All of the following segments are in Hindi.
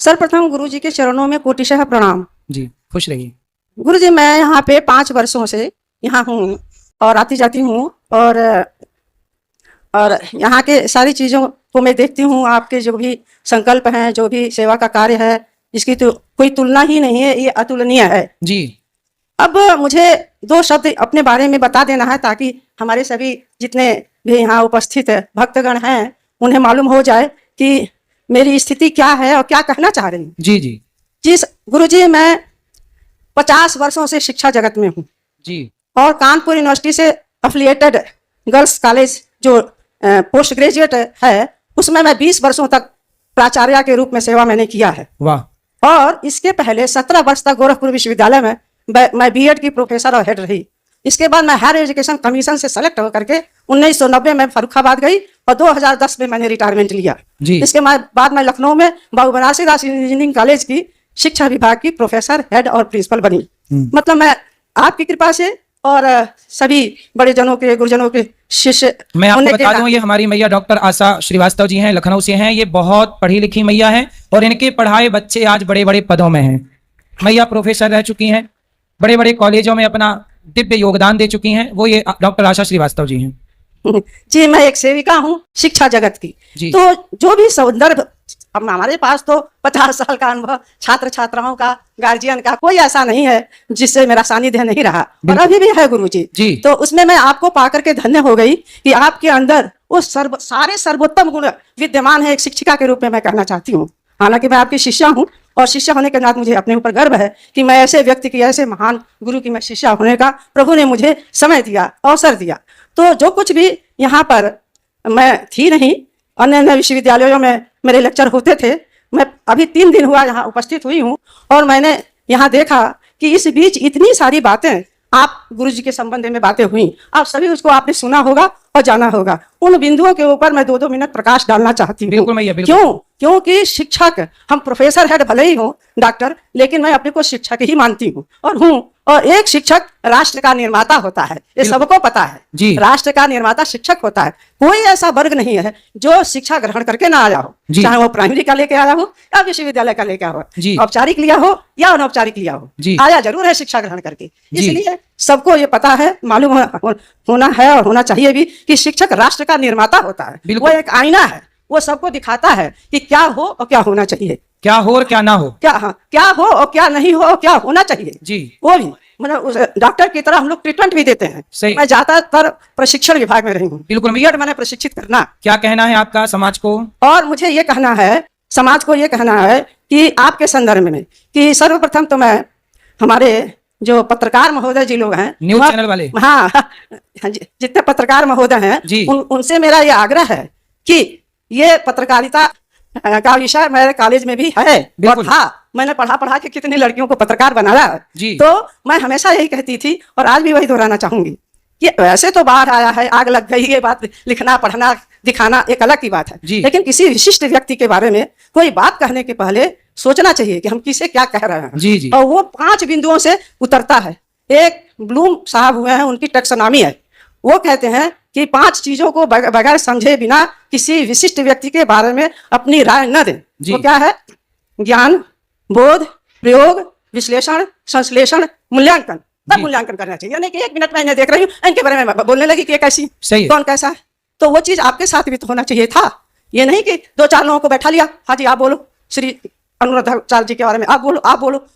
सर्वप्रथम गुरु जी के चरणों में कोटिशः प्रणाम। जी, खुश रहिए। गुरु जी, मैं यहाँ पे 5 वर्षों से यहाँ हूँ और आती जाती हूँ और यहाँ के सारी चीज़ों को मैं देखती हूँ। आपके जो भी संकल्प हैं, जो भी सेवा का कार्य है, इसकी तो कोई तुलना ही नहीं है, ये अतुलनीय है जी। अब मुझे 2 शब्द अपने बारे में बता देना है ताकि हमारे सभी जितने भी यहाँ उपस्थित भक्तगण हैं उन्हें मालूम हो जाए कि मेरी स्थिति क्या है और क्या कहना चाह रही हूँ। जी जी जी गुरु जी, मैं 50 वर्षों से शिक्षा जगत में हूँ जी। और कानपुर यूनिवर्सिटी से अफिलिएटेड गर्ल्स कॉलेज जो पोस्ट ग्रेजुएट है उसमें मैं 20 वर्षों तक प्राचार्य के रूप में सेवा मैंने किया है। वाह। और इसके पहले 17 वर्ष तक गोरखपुर विश्वविद्यालय में मैं बीएड की प्रोफेसर और हेड रही। इसके बाद मैं हायर एजुकेशन कमीशन से सेलेक्ट होकर के 1990 में फर्रुखाबाद गई और 2010 में मैंने रिटायरमेंट लिया। इसके बाद मैं लखनऊ में बाबू बनारसी दास इंजीनियरिंग कॉलेज की शिक्षा विभाग की प्रोफेसर, हेड और प्रिंसिपल बनी। मतलब मैं आपकी कृपा से और सभी बड़े जनों के, गुरुजनों के शिष्य। मैं आपको बता दूं, ये हमारी मैया डॉक्टर आशा श्रीवास्तव जी हैं, लखनऊ से हैं। ये बहुत पढ़ी लिखी मैया हैं और इनके पढ़ाए बच्चे आज बड़े बड़े पदों में हैं। मैया प्रोफेसर रह चुकी हैं, बड़े बड़े कॉलेजों में अपना दिव्य योगदान दे चुकी हैं। वो ये डॉक्टर आशा श्रीवास्तव जी हैं। जी, मैं एक सेविका हूँ शिक्षा जगत की। तो जो भी संदर्भ, अब हमारे पास तो 50 साल का अनुभव, छात्र छात्राओं का, गार्जियन का कोई ऐसा नहीं है जिससे मेरा सानिध्य नहीं रहा और अभी भी है गुरु जी। तो उसमें मैं आपको पाकर के धन्य हो गई कि आपके अंदर वो सारे सर्वोत्तम गुण विद्यमान है। एक शिक्षिका के रूप में मैं कहना चाहती हूँ। हालांकि मैं आपकी शिष्या हूँ और शिष्य होने के नाते मुझे अपने ऊपर गर्व है कि मैं ऐसे व्यक्ति की, ऐसे महान गुरु की मैं शिष्या होने का प्रभु ने मुझे समय दिया, अवसर दिया। तो जो कुछ भी यहाँ पर मैं थी नहीं, अन्य विश्वविद्यालयों में मेरे लेक्चर होते थे। मैं अभी 3 दिन हुआ यहाँ उपस्थित हुई हूँ और मैंने यहाँ देखा कि इस बीच इतनी सारी बातें आप गुरु जी के संबंध में बातें हुई, आप सभी उसको आपने सुना होगा और जाना होगा। उन बिंदुओं के ऊपर मैं 2-2 मिनट प्रकाश डालना चाहती हूँ। क्योंकि शिक्षक, हम प्रोफेसर हेड भले ही हो डॉक्टर, लेकिन मैं अपने को शिक्षक ही मानती हूँ और हूँ। और एक शिक्षक राष्ट्र का निर्माता होता है, ये सबको पता है। राष्ट्र का निर्माता शिक्षक होता है। कोई ऐसा वर्ग नहीं है जो शिक्षा ग्रहण करके ना आया हो, चाहे वो प्राइमरी का लेके आया हो या विश्वविद्यालय का लेके आया हो, औपचारिक लिया हो या अनौपचारिक लिया हो, आया जरूर है शिक्षा ग्रहण करके। इसलिए सबको ये पता है, मालूम होना है और होना चाहिए भी कि शिक्षक राष्ट्र का निर्माता होता है। वो एक आईना है, वो सबको दिखाता है कि क्या हो और क्या होना चाहिए, क्या हो और क्या ना हो, क्या हो और क्या नहीं हो और क्या होना चाहिए। वो भी मतलब डॉक्टर की तरह हम लोग ट्रीटमेंट भी देते हैं। मैं ज्यादातर प्रशिक्षण विभाग में रही हूँ। बिल्कुल, बीएड मैंने प्रशिक्षित करना। क्या कहना है आपका समाज को? और मुझे ये कहना है, समाज को ये कहना है कि आपके संदर्भ में कि सर्वप्रथम तो मैं हमारे जो पत्रकार महोदय जी लोग हैं, न्यूज चैनल वाले, हाँ जितने पत्रकार महोदय हैं उनसे मेरा ये आग्रह है कि ये पत्रकारिता का विषय मेरे कॉलेज में भी है और हाँ, मैंने पढ़ा के कितनी लड़कियों को पत्रकार बनाया। तो मैं हमेशा यही कहती थी और आज भी वही दोहराना चाहूंगी कि वैसे तो बाहर आया है, आग लग गई, ये बात लिखना, पढ़ना, दिखाना एक अलग की बात है, लेकिन किसी विशिष्ट व्यक्ति के बारे में कोई बात कहने के पहले सोचना चाहिए कि हम किसे क्या कह रहे हैं। और वो 5 बिंदुओं से उतरता है। एक ब्लूम साहब हुए हैं, उनकी टैक्सोनॉमी है। वो कहते हैं कि 5 चीजों को बगैर समझे बिना किसी विशिष्ट व्यक्ति के बारे में अपनी राय न दें। वो क्या है? ज्ञान, बोध, प्रयोग, विश्लेषण, संश्लेषण, मूल्यांकन। तब मूल्यांकन करना चाहिए, यानी कि 1 मिनट मैंने देख रही हूँ, इनके बारे में बोलने लगी कि कैसी, कौन कैसा है। तो वो चीज आपके साथ भी तो होना चाहिए था। ये नहीं कि 2-4 लोगों को बैठा लिया, हाँ जी आप बोलो, श्री अनुराधाचार्य जी के बारे में आप बोलो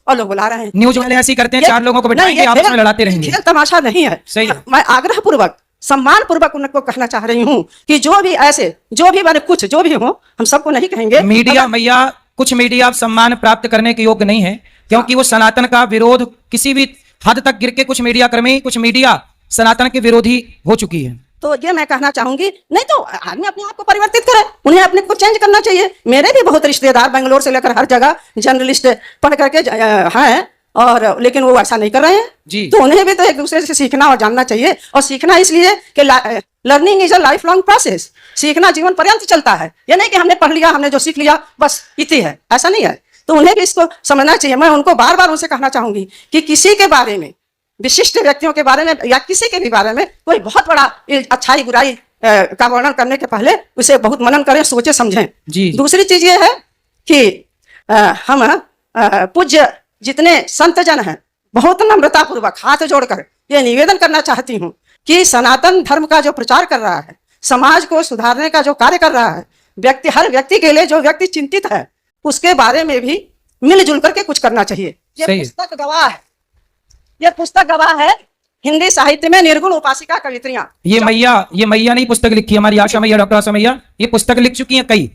और लोग बुला रहे हैं। न्यूज वाले ऐसे करते हैं, 4 लोगों को बैठाएंगे, आपस में लड़ाते रहेंगे। खेल तमाशा नहीं है। मैं आग्रह पूर्वक, सम्मान पूर्वक उनको कहना चाह रही हूँ कि जो भी ऐसे, जो भी मैंने कुछ जो भी हो, हम सबको नहीं कहेंगे। मीडिया मैया, कुछ मीडिया सम्मान प्राप्त करने के योग्य नहीं है, क्योंकि वो सनातन का विरोध किसी भी हद तक गिर के, कुछ मीडिया कर्मी, कुछ मीडिया सनातन के विरोधी हो चुकी है। तो ये मैं कहना चाहूंगी, नहीं तो आदमी अपने आप को परिवर्तित करे, उन्हें अपने को चेंज करना चाहिए। मेरे भी बहुत रिश्तेदार बेंगलोर से लेकर हर जगह जर्नलिस्ट पढ़ करके हैं और लेकिन वो ऐसा नहीं कर रहे हैं। तो उन्हें भी तो एक दूसरे से सीखना और जानना चाहिए। और सीखना इसलिए कि learning is a life long process. सीखना जीवन पर्यंत चलता है। ये नहीं कि हमने पढ़ लिया, हमने जो सीख लिया बस इतनी है, ऐसा नहीं है। तो उन्हें भी इसको समझना चाहिए। मैं उनको बार बार उनसे कहना चाहूंगी कि किसी के बारे में, विशिष्ट व्यक्तियों के बारे में या किसी के भी बारे में कोई बहुत बड़ा अच्छाई बुराई का वर्णन करने के पहले उसे बहुत मनन करें, सोचे समझें। दूसरी चीज ये है कि हम पूज्य जितने संत जन हैं बहुत नम्रता पूर्वक हाथ जोड़कर ये निवेदन करना चाहती हूँ कि सनातन धर्म का जो प्रचार कर रहा है, समाज को सुधारने का जो कार्य कर रहा है, हर व्यक्ति के लिए जो व्यक्ति चिंतित है उसके बारे में भी मिलजुल करके कुछ करना चाहिए। ये पुस्तक गवाह है, ये पुस्तक गवाह है हिंदी साहित्य में निर्गुण उपासिका कवित्रियां। ये मैया नहीं पुस्तक लिखी, हमारी आशा मैया, डॉक्टर आशा मैया ये पुस्तक लिख चुकी हैं, कई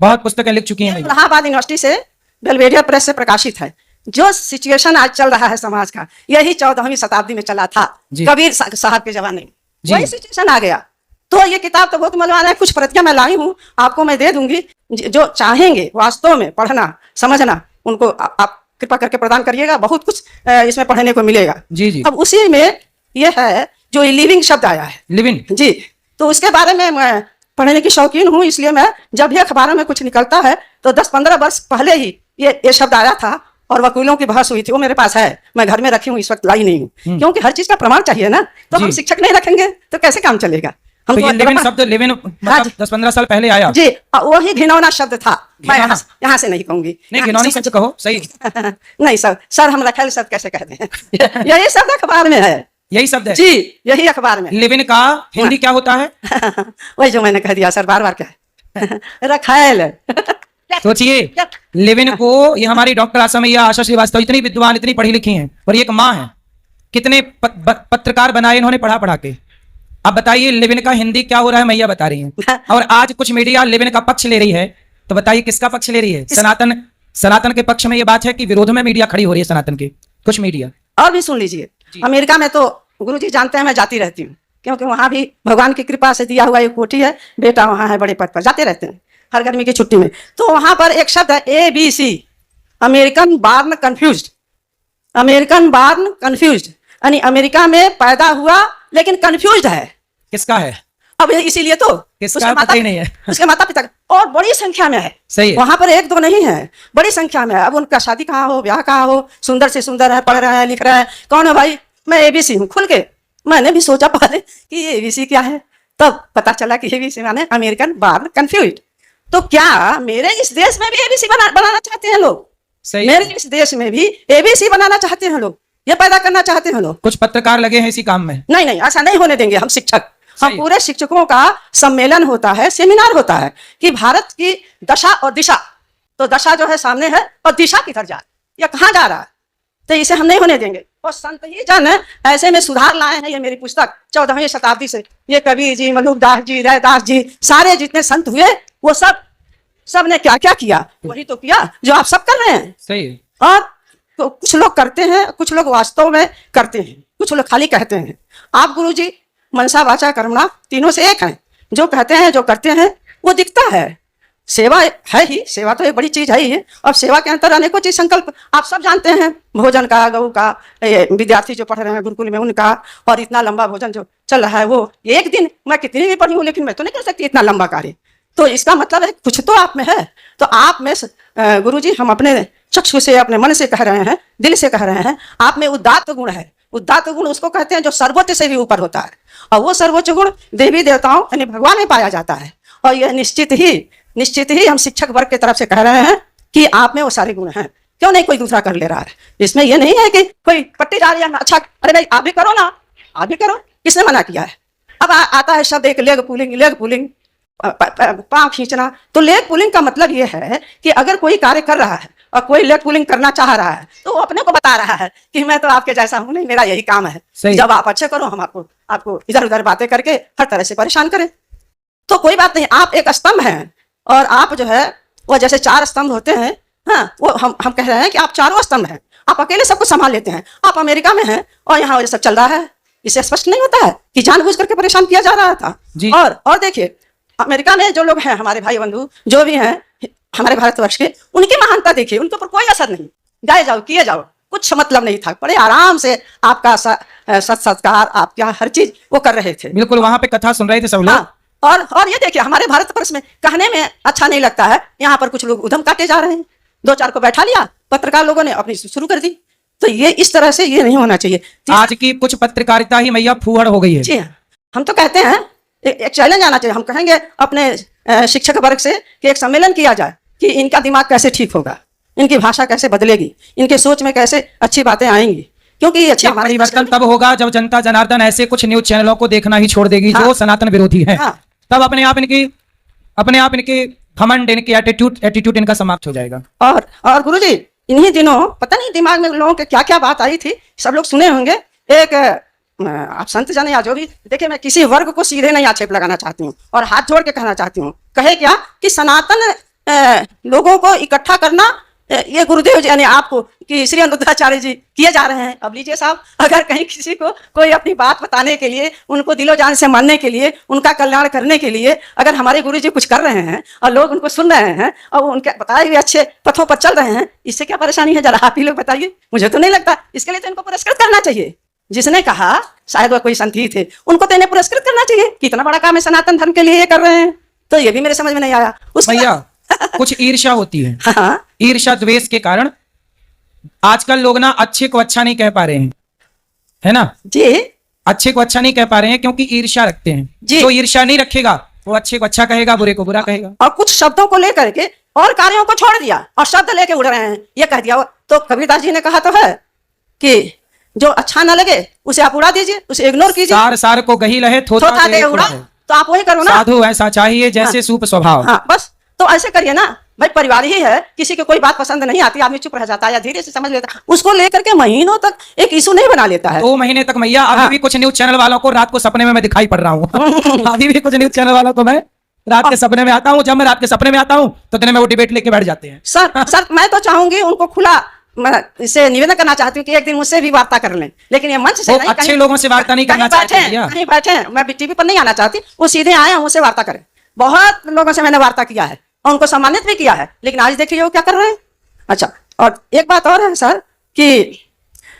बहुत पुस्तकें लिख चुकी हैं। इलाहाबाद यूनिवर्सिटी से बेलवेडिया प्रेस से प्रकाशित है। जो सिचुएशन आज चल रहा है समाज का, यही 14वीं शताब्दी में चला था कबीर साहब के जमाने में, वही सिचुएशन आ गया। तो ये किताब तो बहुत मजा है, कुछ प्रतियां मैं लाई हूँ, आपको मैं दे दूंगी। जो चाहेंगे वास्तव में पढ़ना समझना, उनको आप कृपा करके प्रदान करिएगा, बहुत कुछ इसमें पढ़ने को मिलेगा। जी। अब उसी में ये है जो लिविंग शब्द आया है, लिविंग जी, तो उसके बारे में मैं पढ़ने की शौकीन हूँ, इसलिए मैं जब भी अखबारों में कुछ निकलता है तो 10-15 वर्ष पहले ही ये शब्द आया था और वकीलों की बहस हुई थी, वो मेरे पास है, मैं घर में रखी हूँ, इस वक्त लाई नहीं हूँ, क्योंकि हर चीज का प्रमाण चाहिए ना। तो हम शिक्षक नहीं रखेंगे तो कैसे काम चलेगा। हम तो ये लिविन शब्द लिविन मतलब 10-15 साल पहले आया जी, वही घिनौना शब्द था। मैं यहाँ से नहीं कहूंगी, नहीं घिनौनी शब्द कहो सही नहीं सर हम रखेल शब्द कैसे कहते हैं यही शब्द अखबार में है, यही शब्द है जी, यही अखबार में। लिविन का हिंदी क्या होता है? वही जो मैंने कह दिया सर, बार क्या है रखेल। सोचिए लिविन को ये हमारी डॉक्टर आशा मैया, आशा श्रीवास्तव इतनी विद्वान, इतनी पढ़ी लिखी हैं और ये एक माँ है, कितने पत्रकार बनाए इन्होंने पढ़ा के। अब बताइए लिविन का हिंदी क्या हो रहा है, मैया बता रही हैं। और आज कुछ मीडिया लिविन का पक्ष ले रही है, तो बताइए किसका पक्ष ले रही है? सनातन के पक्ष में ये बात है कि विरोध में मीडिया खड़ी हो रही है, सनातन के कुछ मीडिया। और भी सुन लीजिए, अमेरिका में तो गुरुजी जानते हैं मैं जाती रहती हूँ, क्योंकि वहां भी भगवान की कृपा से दिया हुआ एक कोठी है, बेटा वहां है बड़े पद पर, जाते रहते हैं हर गर्मी की छुट्टी में। तो वहां पर एक शब्द है ABC, American born confused, American born confused, यानी अमेरिका में पैदा हुआ लेकिन कंफ्यूज्ड है। किसका है? अब इसीलिए तो किसका पता ही नहीं है उसके माता पिता और बड़ी संख्या में है, सही है। वहां पर एक दो नहीं है, बड़ी संख्या में है। अब उनका शादी कहाँ हो, ब्याह कहाँ हो, सुंदर से सुंदर है, पढ़ रहा है, लिख रहा है, कौन है भाई? मैं ABC हूँ। खुल के मैंने भी सोचा पहले कि ये ABC क्या है, तब पता चला कि ABC माने अमेरिकन बार्न कंफ्यूज्ड। तो क्या मेरे इस देश में भी ABC बनाना चाहते हैं लोग? मेरे इस देश में भी ABC बनाना चाहते हैं लोग, ये पैदा करना चाहते हैं लोग। कुछ पत्रकार लगे हैं इसी काम में। नहीं, ऐसा नहीं होने देंगे हम शिक्षक। हम पूरे शिक्षकों का सम्मेलन होता है, सेमिनार होता है कि भारत की दशा और दिशा, तो दशा जो है सामने है और दिशा किधर जा रही है, या कहाँ जा रहा है, तो इसे हम नहीं होने देंगे। और संत ही जन ऐसे में सुधार लाए हैं। ये मेरी पुस्तक 14वीं शताब्दी से, ये कबीर जी, मलुकदास जी, रैदास जी, सारे जितने संत हुए वो सब ने क्या क्या किया, वही तो किया जो आप सब कर रहे हैं। सही है। और तो कुछ लोग करते हैं, कुछ लोग वास्तव में करते हैं, कुछ लोग खाली कहते हैं। आप गुरुजी मनसा वाचा कर्मणा तीनों से एक हैं, जो कहते हैं जो करते हैं वो दिखता है। सेवा है ही, सेवा तो एक बड़ी चीज है ही। और सेवा के अंतर अनेकों चीज संकल्प आप सब जानते हैं, भोजन का, गऊ का, विद्यार्थी जो पढ़ रहे हैं गुरुकुल में उनका, और इतना लंबा भोजन जो चल रहा है वो एक दिन मैं कितनी भी पढ़ी हूँ लेकिन मैं तो नहीं कर सकती इतना लंबा कार्य। तो इसका मतलब है कुछ तो आप में है। तो आप में गुरुजी हम अपने चक्षु से, अपने मन से कह रहे हैं, दिल से कह रहे हैं, आप में उदात्त गुण है। उदात्त गुण उसको कहते हैं जो सर्वोच्च से भी ऊपर होता है, और वो सर्वोच्च गुण देवी देवताओं यानी भगवान में पाया जाता है। और यह निश्चित ही हम शिक्षक वर्ग की तरफ से कह रहे हैं कि आप में वो सारे गुण हैं। क्यों नहीं कोई दूसरा कर ले रहा है? इसमें यह नहीं है कि कोई पट्टी जा रही है, अच्छा अरे भाई आप भी करो ना, आप भी करो, किसने मना किया है? अब आता है शब्द एक लेग पुलिंग, पाँव खींचना। तो लेग पुलिंग का मतलब ये है कि अगर कोई कार्य कर रहा है और कोई लेग पुलिंग करना चाह रहा है तो वो अपने को बता रहा है कि मैं तो आपके जैसा हूं नहीं, मेरा यही काम है। जब आप अच्छे करो हम आपको इधर उधर बातें करके हर तरह से परेशान करें तो कोई बात नहीं। आप एक स्तंभ हैं और आप जो है वो जैसे 4 स्तंभ होते हैं, हाँ वो हम कह रहे हैं कि आप चारों स्तंभ हैं, आप अकेले सबको संभाल लेते हैं। आप अमेरिका में हैं और यहाँ ये सब चल रहा है, इससे स्पष्ट नहीं होता है कि जानबूझ करके परेशान किया जा रहा था। और देखिए अमेरिका में जो लोग हैं, हमारे भाई बंधु जो भी हैं हमारे भारतवर्ष के, उनकी महानता देखिए, उनके ऊपर कोई असर नहीं, गाए जाओ किए जाओ, कुछ मतलब नहीं था, बड़े आराम से आपका सत्कार आपका हर चीज वो कर रहे थे। बिल्कुल, वहां पे कथा सुन रहे थे सब लोग। हाँ, और ये देखिए हमारे भारतवर्ष में कहने में अच्छा नहीं लगता है, यहाँ पर कुछ लोग उधम काटे जा रहे हैं। 2-4 को बैठा लिया, पत्रकार लोगों ने अपनी शुरू कर दी। तो ये इस तरह से ये नहीं होना चाहिए। आज की कुछ पत्रकारिता ही मैया फूहड़ हो गई है। जी हम तो कहते हैं एक चैलेंज आना चाहिए। हम कहेंगे अपने शिक्षक वर्ग से कि एक सम्मेलन किया जाए कि इनका दिमाग कैसे ठीक होगा। इनकी भाषा कैसे बदलेगी, इनके सोच में कैसे अच्छी बातें आएंगी, क्योंकि ये अच्छा हमारे परिवर्तन तब होगा जब जनता जनार्दन ऐसे कुछ न्यूज चैनलों को देखना ही छोड़ देगी जो सनातन विरोधी है। तब अपने आप इनके घमंड, इनके एटीट्यूड इनका समाप्त हो जाएगा। और गुरुजी इन्हीं दिनों पता नहीं दिमाग में लोगों के क्या क्या बात आई थी, सब लोग सुने होंगे। एक आप संत जन या जो भी, देखिए मैं किसी वर्ग को सीधे नहीं आक्षेप लगाना चाहती हूँ और हाथ जोड़ के कहना चाहती हूँ, कहे क्या कि सनातन लोगों को इकट्ठा करना ये गुरुदेव जी यानी आपको कि श्री अनिरुद्धाचार्य जी किए जा रहे हैं। अब लीजिए साहब, अगर कहीं किसी को कोई अपनी बात बताने के लिए, उनको दिलो जान से मानने के लिए, उनका कल्याण करने के लिए अगर हमारे गुरु जी कुछ कर रहे हैं और लोग उनको सुन रहे हैं और उनके बताए हुए अच्छे पथों पर चल रहे हैं, इससे क्या परेशानी है? जरा आप ही लोग बताइए। मुझे तो नहीं लगता। इसके लिए तो इनको पुरस्कृत करना चाहिए। जिसने कहा, शायद वह कोई संत ही थे, उनको तो इन्हें पुरस्कृत करना चाहिए। कितना बड़ा काम है सनातन धर्म के लिए ये कर रहे हैं, तो ये भी मेरे समझ में नहीं आया। भैया कुछ ईर्ष्या होती है, ईर्ष्या द्वेष के कारण आजकल लोग ना अच्छे को अच्छा नहीं कह पा रहे हैं, है ना जी, अच्छे को अच्छा नहीं कह पा रहे हैं क्योंकि ईर्ष्या रखते हैं। जो ईर्ष्या नहीं रखेगा वो अच्छे को अच्छा कहेगा, बुरे को बुरा कहेगा। और कुछ शब्दों को लेकर के और कार्यों को छोड़ दिया और शब्द लेके उड़ रहे हैं। ये कह दिया तो कबीरदास जी ने कहा तो है कि जो अच्छा ना लगे उसे आप उड़ा दीजिए, उसे इग्नोर कीजिए। सार को गही लहे थोथा दे उड़ा, तो आप वही करो ना। साधु ऐसा चाहिए जैसे सूप स्वभाव। हाँ, बस तो ऐसे करिए ना भाई। परिवार ही है, किसी को कोई बात पसंद नहीं आती, आदमी चुप रह जाता है या धीरे से समझ लेता है, उसको लेकर के महीनों तक एक इशू नहीं बना लेता है। 2 महीने तक भैया अभी भी कुछ न्यूज चैनल वालों को रात को सपने में मैं दिखाई पड़ रहा हूँ। अभी भी कुछ न्यूज चैनल वालों को मैं रात के सपने में आता हूँ। जब मैं रात के सपने में आता हूँ तो दिन में वो डिबेट लेके बैठ जाते हैं। सर मैं तो चाहूंगी उनको खुला, मैं इससे निवेदन करना चाहती हूँ कि एक दिन मुझसे भी वार्ता कर लें, लेकिन ये मंच से नहीं, अच्छे लोगों से वार्ता नहीं करना चाहते। कहीं बैठे, मैं टीवी पर नहीं आना चाहती, वो सीधे आए मुझसे वार्ता करें। बहुत लोगों से मैंने वार्ता किया है और उनको सम्मानित भी किया है, लेकिन आज देखिए वो क्या कर रहे हैं। अच्छा, और एक बात और है सर कि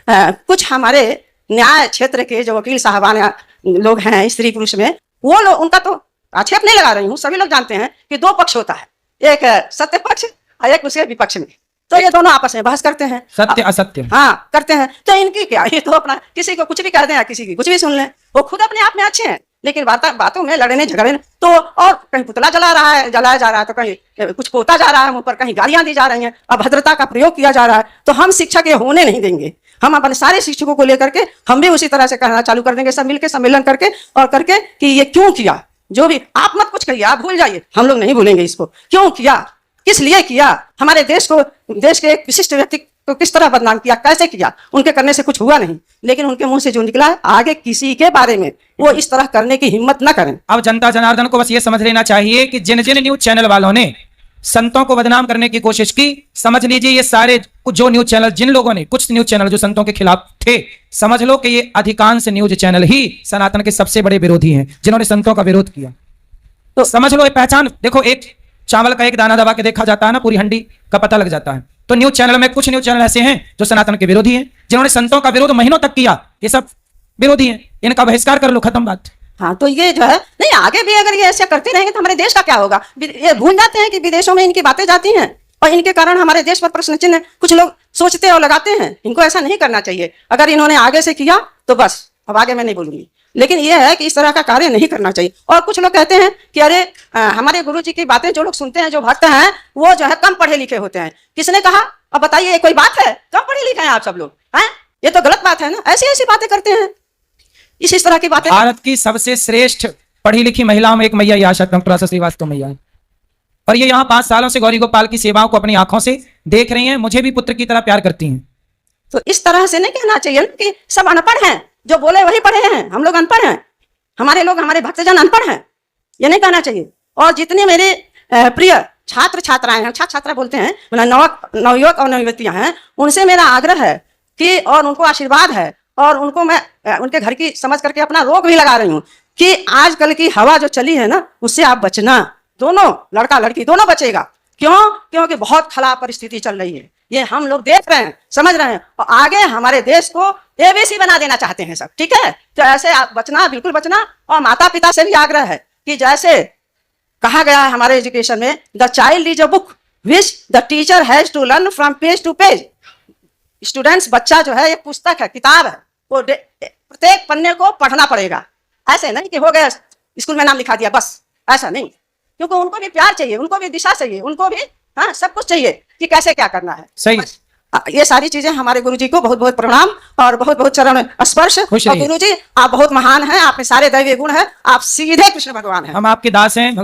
कुछ हमारे न्याय क्षेत्र के जो वकील साहबान लोग हैं स्त्री पुरुष में, वो लोग, उनका तो आक्षेप नहीं लगा रही हूँ, सभी लोग जानते हैं कि 2 पक्ष होता है, एक सत्य पक्ष और एक उसके विपक्ष में। तो ये दोनों आपस में बहस करते हैं, सत्य असत्य, हाँ करते हैं। तो इनकी क्या, ये तो अपना किसी को कुछ भी कह दें या किसी की कुछ भी सुन लें, वो खुद अपने आप में अच्छे हैं, लेकिन बातों में लड़ने झगड़ने तो, और कहीं पुतला जलाया जा रहा है, तो कहीं कुछ पोता जा रहा है मुंह पर, कहीं गालियां दी जा रही हैं, अभद्रता का प्रयोग किया जा रहा है। तो हम शिक्षक ये होने नहीं देंगे। हम अपने सारे शिक्षकों को लेकर के हम भी उसी तरह से कहना चालू कर देंगे, सब मिलकर सम्मेलन करके और करके कि ये क्यों किया। जो भी आप मत कुछ कहिए, आप भूल जाइए, हम लोग नहीं भूलेंगे इसको। क्यों किया, किस लिए किया, हमारे देश के एक विशिष्ट व्यक्ति को किस तरह बदनाम किया, कैसे किया, उनके करने से कुछ हुआ नहीं, लेकिन उनके मुंह से जो निकला है आगे किसी के बारे में वो इस तरह करने की हिम्मत न करें। अब जनता जनार्दन को बस ये समझ लेना चाहिए कि जिन जिन न्यूज चैनल वालों ने संतों को बदनाम करने की कोशिश की, समझ लीजिए ये सारे जो न्यूज चैनल, जिन लोगों ने, कुछ न्यूज चैनल जो संतों के खिलाफ थे, समझ लो कि ये अधिकांश न्यूज चैनल ही सनातन के सबसे बड़े विरोधी हैं, जिन्होंने संतों का विरोध किया। तो समझ लो ये पहचान, देखो एक चावल का एक दाना दबा के देखा जाता है ना, पूरी हंडी का पता लग जाता है। तो न्यूज चैनल में कुछ न्यूज चैनल ऐसे हैं जो सनातन के विरोधी हैं, जिन्होंने संतों का विरोध महीनों तक किया, ये सब विरोधी हैं, इनका बहिष्कार कर लो, खत्म बात। हाँ, तो ये जो है नहीं, आगे भी अगर ये ऐसे करते रहेंगे तो हमारे देश का क्या होगा। ये भूल जाते हैं कि विदेशों में इनकी बातें जाती हैं और इनके कारण हमारे देश पर प्रश्न चिन्ह कुछ लोग सोचते और लगाते हैं। इनको ऐसा नहीं करना चाहिए। अगर इन्होंने आगे से किया तो बस, अब आगे मैं नहीं बोलूंगी, लेकिन यह है कि इस तरह का कार्य नहीं करना चाहिए। और कुछ लोग कहते हैं कि अरे हमारे गुरु जी की बातें जो लोग सुनते हैं, जो भक्त हैं, वो जो है कम पढ़े लिखे होते हैं। किसने कहा? अब बताइए, ये कोई बात है? कम पढ़े लिखे हैं आप सब लोग हैं? ये तो गलत बात है ना। ऐसी ऐसी बातें करते हैं, इस तरह की बातें। भारत की सबसे श्रेष्ठ पढ़ी लिखी महिलाओं में एक मैया आशा डॉक्टर श्रीवास्तव मैया है, और ये यहाँ 5 सालों से गौरी गोपाल की सेवाओं को अपनी आंखों से देख रही हैं। मुझे भी पुत्र की तरह प्यार करती हैं। तो इस तरह से नहीं कहना चाहिए कि सब अनपढ़ हैं, जो बोले वही पढ़े हैं, हम लोग अनपढ़ हैं, हमारे लोग, हमारे भक्तजन अनपढ़ हैं, ये नहीं कहना चाहिए। और जितने मेरे प्रिय छात्र छात्राएं हैं, छात्रा बोलते हैं, नवयुवक और नवयुवतियां हैं, उनसे मेरा आग्रह है कि, और उनको आशीर्वाद है, और उनको मैं उनके घर की समझ करके अपना रोक भी लगा रही हूँ कि आजकल की हवा जो चली है ना, उससे आप बचना। दोनों, लड़का लड़की दोनों बचेगा। क्यों? क्योंकि बहुत खराब परिस्थिति चल रही है, ये हम लोग देख रहे हैं, समझ रहे हैं, और आगे हमारे देश को ABC बना देना चाहते हैं सब। ठीक है, तो ऐसे आप बचना, बिल्कुल बचना। और माता पिता से भी आग्रह है कि जैसे कहा गया है हमारे एजुकेशन में, the child is a book which the teacher has to learn from page to page. Students, बच्चा जो है, ये पुस्तक है, किताब है, वो प्रत्येक पन्ने को पढ़ना पड़ेगा। ऐसे नहीं कि हो गया स्कूल में नाम लिखा दिया बस, ऐसा नहीं, क्योंकि उनको भी प्यार चाहिए, उनको भी दिशा चाहिए, उनको भी हाँ, सब कुछ चाहिए कि कैसे क्या करना है। सही। बस, ये सारी चीजें हमारे गुरुजी को बहुत बहुत प्रणाम और बहुत बहुत चरण स्पर्श। खुश और रहिए। गुरुजी आप बहुत महान हैं, आप में सारे दैवीय गुण हैं, आप सीधे कृष्ण भगवान हैं। हम आपके दास हैं।